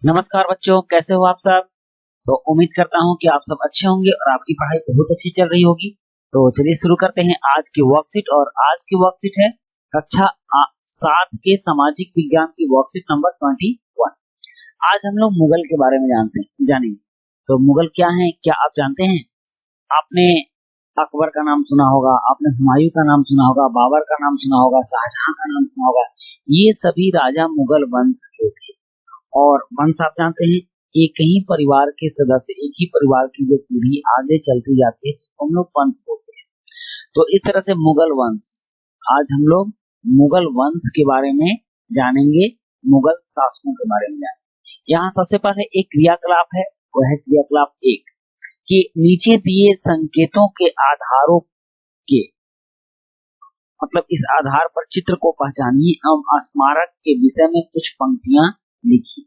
नमस्कार बच्चों, कैसे हो आप सब। तो उम्मीद करता हूँ कि आप सब अच्छे होंगे और आपकी पढ़ाई बहुत अच्छी चल रही होगी। तो चलिए शुरू करते हैं आज की वर्कशीट। और आज की वर्कशीट है कक्षा 7 के सामाजिक विज्ञान की वर्कशीट नंबर 21। आज हम लोग मुगल के बारे में जानेंगे। तो मुगल क्या है, क्या आप जानते हैं? आपने अकबर का नाम सुना होगा, आपने हुमायूं का नाम सुना होगा, बाबर का नाम सुना होगा, शाहजहां का नाम सुना होगा। ये सभी राजा मुगल वंश के थे। और वंश आप जानते हैं, एक ही परिवार के सदस्य, एक ही परिवार की जो पीढ़ी आगे चलती जाती है तो हम लोग वंश बोलते हैं। तो इस तरह से मुगल वंश, आज हम लोग मुगल वंश के बारे में जानेंगे, मुगल शासकों के बारे में जानेंगे। यहाँ सबसे पहले एक क्रियाकलाप है, वह है क्रियाकलाप 1 कि नीचे दिए संकेतों के आधारों के मतलब इस आधार पर चित्र को पहचानिए एवं स्मारक के विषय में कुछ पंक्तियां लिखिए।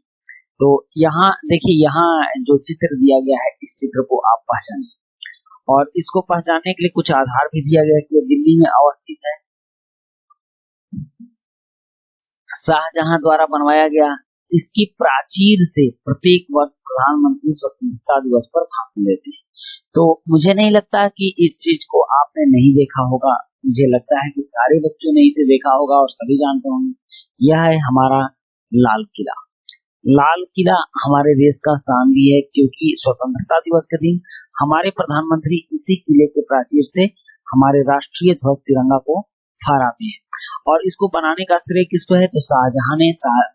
तो यहाँ देखिए, यहाँ जो चित्र दिया गया है इस चित्र को आप पहचानिए और इसको पहचानने के लिए कुछ आधार भी दिया गया है कि दिल्ली में अवस्थित है, शाहजहां द्वारा बनवाया गया। इसकी प्राचीर से प्रत्येक वर्ष प्रधानमंत्री स्वतंत्रता दिवस पर भाषण देते हैं। तो मुझे नहीं लगता कि इस चीज को आपने नहीं देखा होगा, मुझे लगता है कि सारे बच्चों ने इसे देखा होगा और सभी जानते होंगे। यह है हमारा लाल किला। लाल किला हमारे देश का शान भी है, क्योंकि स्वतंत्रता दिवस के दिन हमारे प्रधानमंत्री इसी किले के प्राचीर से हमारे राष्ट्रीय ध्वज तिरंगा को फहराते हैं। और इसको बनाने का श्रेय किसको है? तो शाहजहां ने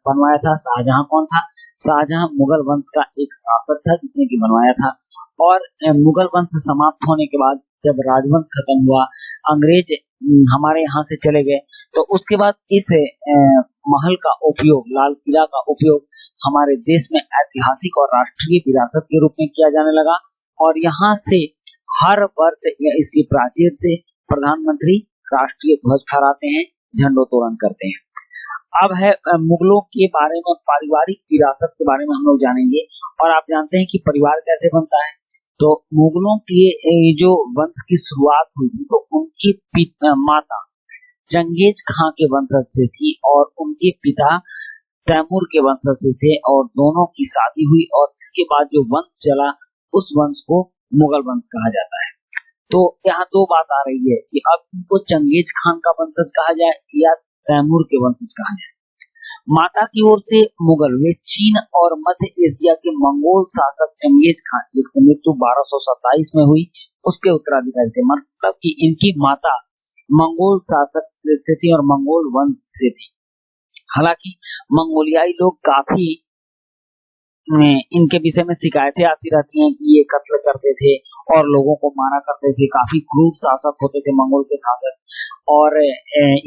बनवाया था। शाहजहां कौन था? शाहजहां मुगल वंश का एक शासक था जिसने की बनवाया था। और मुगल वंश समाप्त होने के बाद जब राजवंश खत्म हुआ, अंग्रेज हमारे यहाँ से चले गए, तो उसके बाद इस महल का उपयोग, लाल किला का उपयोग हमारे देश में ऐतिहासिक और राष्ट्रीय विरासत के रूप में किया जाने लगा। और यहाँ से हर वर्ष इसकी प्राचीर से प्रधानमंत्री राष्ट्रीय ध्वज फहराते हैं, झंडोत्तोलन करते हैं। अब है मुगलों के बारे में, पारिवारिक विरासत के बारे में हम लोग जानेंगे। और आप जानते हैं कि परिवार कैसे बनता है। तो मुगलों के जो वंश की शुरुआत हुई थी तो उनकी माता चंगेज खां के वंशज से थी और उनके पिता तैमूर के वंशज से थे, और दोनों की शादी हुई और इसके बाद जो वंश चला उस वंश को मुगल वंश कहा जाता है। तो यहाँ दो बात आ रही है कि अब इनको चंगेज खान का वंशज कहा जाए या तैमूर के वंशज कहा जाए। माता की ओर से मुगल, वे चीन और मध्य एशिया के मंगोल शासक चंगेज खान, जिसकी मृत्यु 1227 में हुई, उसके उत्तराधिकारी थे। मतलब कि इनकी माता मंगोल शासक से थी और मंगोल वंश से थी। हालांकि मंगोलियाई लोग काफी इनके विषय में शिकायतें आती रहती हैं कि ये कत्ल करते थे और लोगों को मारा करते थे, काफी क्रूर शासक होते थे मंगोल के शासक। और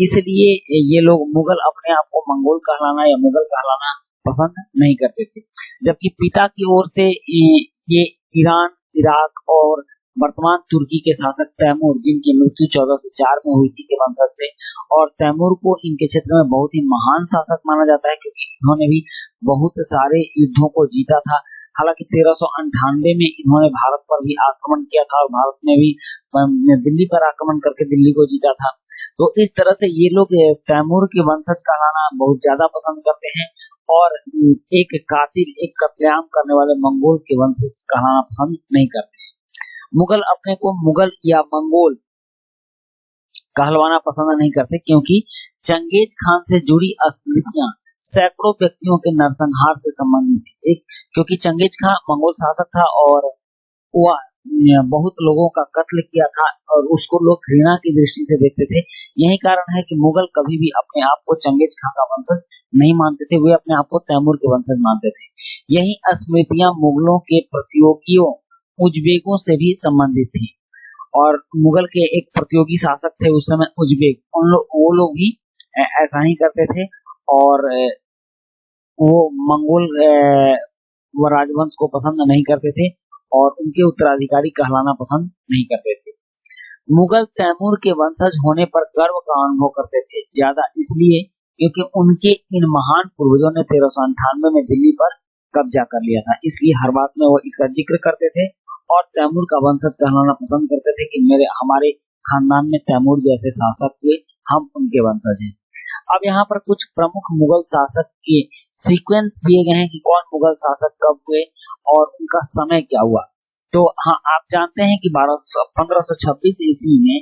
इसलिए ये लोग मुगल अपने आप को मंगोल कहलाना या मुगल कहलाना पसंद नहीं करते थे। जबकि पिता की ओर से ये ईरान, इराक और वर्तमान तुर्की के शासक तैमूर, जिनकी मृत्यु 1404 में हुई थी, के वंशज थे। और तैमूर को इनके क्षेत्र में बहुत ही महान शासक माना जाता है, क्योंकि इन्होंने भी बहुत सारे युद्धों को जीता था। हालांकि 1398 में इन्होंने भारत पर भी आक्रमण किया था और भारत में भी दिल्ली पर आक्रमण करके दिल्ली को जीता था। तो इस तरह से ये लोग तैमूर के वंशज कहलाना बहुत ज्यादा पसंद करते हैं और एक कातिल, एक कत्लेआम करने वाले मंगोल के वंशज कहलाना पसंद नहीं करते। मुगल अपने को मुगल या मंगोल कहलवाना पसंद नहीं करते, क्योंकि चंगेज खान से जुड़ी स्मृतियां सैकड़ों व्यक्तियों के नरसंहार से संबंधित थी। क्योंकि चंगेज खान मंगोल शासक था और वह बहुत लोगों का कत्ल किया था और उसको लोग घृणा की दृष्टि से देखते थे। यही कारण है कि मुगल कभी भी अपने आप को चंगेज खान का वंशज नहीं मानते थे, वे अपने आप को तैमूर के वंशज मानते थे। यही स्मृतियां मुगलों के प्रतियोगियों उज्बेकों से भी संबंधित थी। और मुगल के एक प्रतियोगी शासक थे उस समय उज्बेक, वो लोग भी ऐसा ही करते थे और वो मंगोल राजवंश को पसंद नहीं करते थे और उनके उत्तराधिकारी कहलाना पसंद नहीं करते थे। मुगल तैमूर के वंशज होने पर गर्व का अनुभव करते थे, ज्यादा इसलिए क्योंकि उनके इन महान पूर्वजों ने 1398 में दिल्ली पर कब्जा कर लिया था। इसलिए हर बात में वो इसका जिक्र करते थे और तैमूर का वंशज कहलाना पसंद करते थे कि हमारे खानदान में तैमूर जैसे शासक हुए, हम उनके वंशज हैं। अब यहाँ पर कुछ प्रमुख मुगल शासक के सीक्वेंस दिए गए हैं कि कौन मुगल शासक कब हुए और उनका समय क्या हुआ। तो हाँ, आप जानते हैं कि 1526 ईस्वी में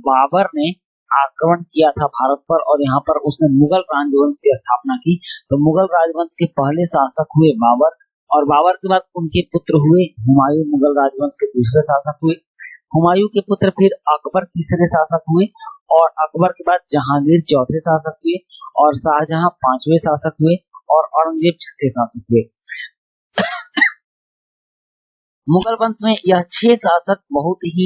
बाबर ने आक्रमण किया था भारत पर और यहाँ पर उसने मुगल राजवंश की स्थापना की। तो मुगल राजवंश के पहले शासक हुए बाबर, और बाबर के बाद उनके पुत्र हुए हुमायूं, मुगल राजवंश के दूसरे शासक हुए। हुमायूं के पुत्र फिर अकबर तीसरे शासक हुए, और अकबर के बाद जहांगीर चौथे शासक हुए, और शाहजहां पांचवें शासक हुए, और औरंगजेब छठे शासक हुए। मुगल वंश में यह 6 शासक बहुत ही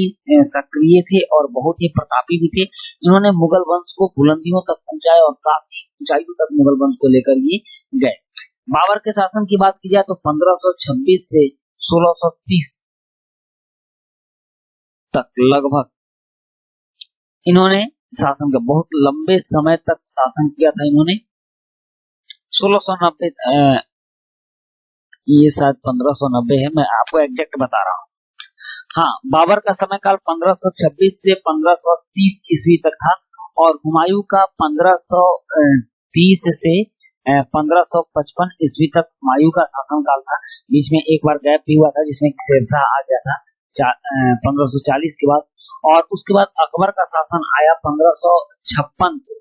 सक्रिय थे और बहुत ही प्रतापी भी थे। इन्होंने मुगल वंश को बुलंदियों तक पहुंचाया और काफी ऊंचाइयों तक मुगल वंश को लेकर ये गए। बाबर के शासन की बात की जाए तो 1526 से 1630 तक लगभग इन्होंने शासन का बहुत लंबे समय तक शासन किया था। इन्होंने 1690 ये शायद 1590 है, मैं आपको एग्जैक्ट बता रहा हूँ। हाँ, बाबर का समय काल 1526 से 1530 ईस्वी तक था, और हुमायूं का 1530 से 1555 ईस्वी तक हुमायूं का शासन काल था। बीच में एक बार गैप भी हुआ था जिसमें शेरशाह आ गया था 1540 के बाद, और उसके बाद अकबर का शासन आया 1556 से।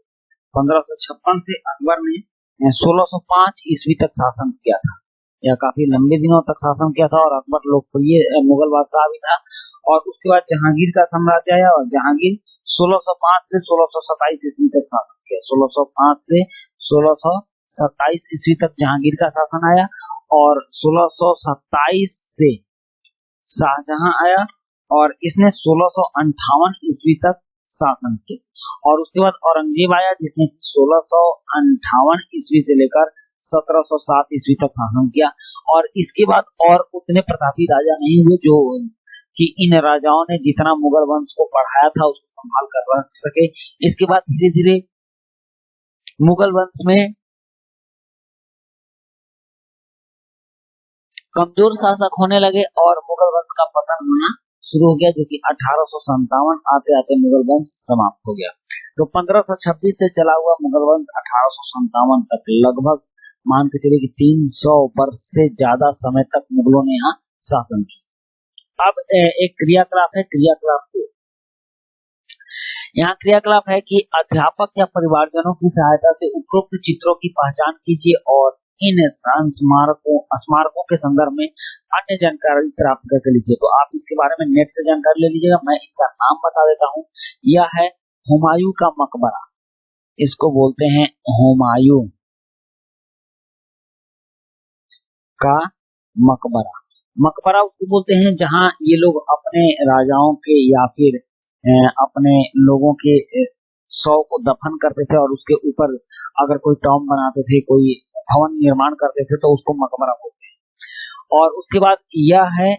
1556 से अकबर ने 1605 ईस्वी तक शासन किया था। यह काफी लंबे दिनों तक शासन किया था और अकबर लोकप्रिय मुगल बादशाह भी था। और उसके बाद जहांगीर का साम्राज्य आया, और जहांगीर 1605 से 1627 ईस्वी तक शासन किया। 1605 से 1627 ईस्वी तक जहांगीर का शासन आया, और 1627 से शाहजहां आया, और इसने 1658 ईस्वी तक शासन किया। और उसके बाद औरंगजेब आया जिसने 1658 ईस्वी से लेकर 1707 ईस्वी तक शासन किया। और इसके बाद और उतने प्रतापी राजा नहीं हुए जो कि इन राजाओं ने जितना मुगल वंश को बढ़ाया था उसको संभाल कर रख सके। इसके बाद धीरे धीरे मुगल वंश में कमजोर शासक होने लगे और मुगल वंश का पतन होना शुरू हो गया, जो कि 1857 आते आते मुगल वंश समाप्त हो गया। तो 1526 से चला हुआ मुगल वंश 1857 तक लगभग मान के चलिए कि 300 वर्ष से ज्यादा समय तक मुगलों ने यहाँ शासन किया। अब एक क्रियाकलाप है, क्रियाकलाप को यहाँ क्रियाकलाप है कि अध्यापक या परिवारजनों की सहायता से उपरोक्त चित्रों की पहचान कीजिए और इन स्मारकों के संदर्भ में अन्य जानकारी प्राप्त करके लिखिए। तो आप इसके बारे में नेट से जानकारी ले लीजिएगा, मैं इनका नाम बता देता हूँ। यह है हुमायूं का मकबरा, इसको बोलते हैं हुमायूं का मकबरा। मकबरा उसको बोलते हैं जहां ये लोग अपने राजाओं के या फिर अपने लोगों के शव को दफन करते थे, और उसके ऊपर अगर कोई टॉम बनाते थे, कोई भवन निर्माण करते थे, तो उसको मकबरा बोलते हैं। और उसके बाद यह है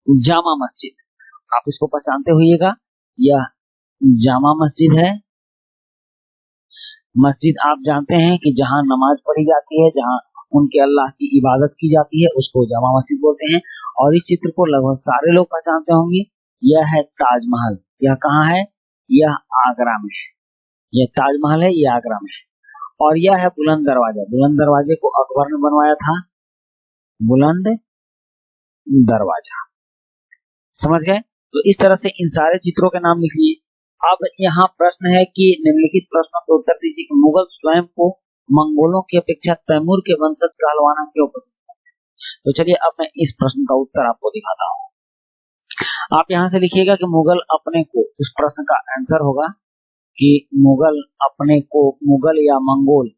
जामा मस्जिद, आप इसको पहचानते होइएगा, यह जामा मस्जिद है। मस्जिद आप जानते हैं कि जहां नमाज पढ़ी जाती है, जहां उनके अल्लाह की इबादत की जाती है, उसको जामा मस्जिद बोलते हैं। और इस चित्र को लगभग सारे लोग पहचानते होंगे। यह है ताजमहल, यह कहाँ है? यह आगरा में है। यह ताजमहल है, यह आगरा में है। और यह है बुलंद दरवाजा, बुलंद दरवाजे को अकबर ने बनवाया था, बुलंद दरवाजा, समझ गए? तो इस तरह से इन सारे चित्रों के नाम लिखिए। अब यहाँ प्रश्न है कि निम्नलिखित प्रश्नों के उत्तर दीजिए कि मुगल स्वयं को मंगोलों की अपेक्षा तैमूर के वंशज कहलवाना क्यों पसंद करते हैं? तो चलिए अब मैं इस प्रश्न का उत्तर आपको दिखाता हूँ। आप यहाँ से लिखिएगा कि मुगल अपने को, उस प्रश्न का आंसर होगा कि मुगल अपने को, मुगल या मंगोल,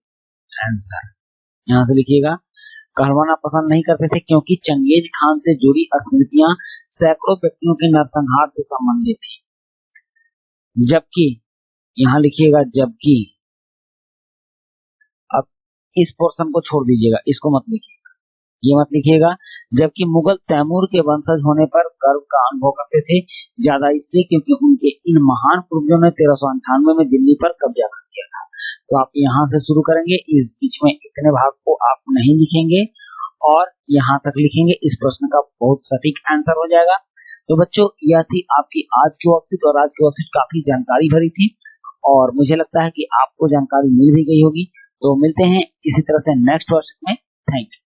आंसर यहाँ से लिखिएगा, कहलवाना पसंद नहीं करते थे क्योंकि चंगेज खान से जुड़ी स्मृतियां सैकड़ों व्यक्तियों के नरसंहार से संबंधित थी। जबकि यहाँ लिखिएगा जबकि, अब इस पोर्शन को छोड़ दीजिएगा, इसको मत लिखिएगा, ये मत लिखिएगा। जबकि मुगल तैमूर के वंशज होने पर गर्व का अनुभव करते थे, ज्यादा इसलिए क्योंकि उनके इन महान पूर्वजों ने 1398 में दिल्ली पर कब्जा कर लिया था। तो आप यहाँ से शुरू करेंगे, इस बीच में इतने भाग को आप नहीं लिखेंगे और यहाँ तक लिखेंगे, इस प्रश्न का बहुत सटीक आंसर हो जाएगा। तो बच्चों यह थी आपकी आज की वर्कशीट, और आज की वर्कशीट काफी जानकारी भरी थी और मुझे लगता है कि आपको जानकारी मिल भी गई होगी। तो मिलते हैं इसी तरह से नेक्स्ट वर्कशीट में। Thank you.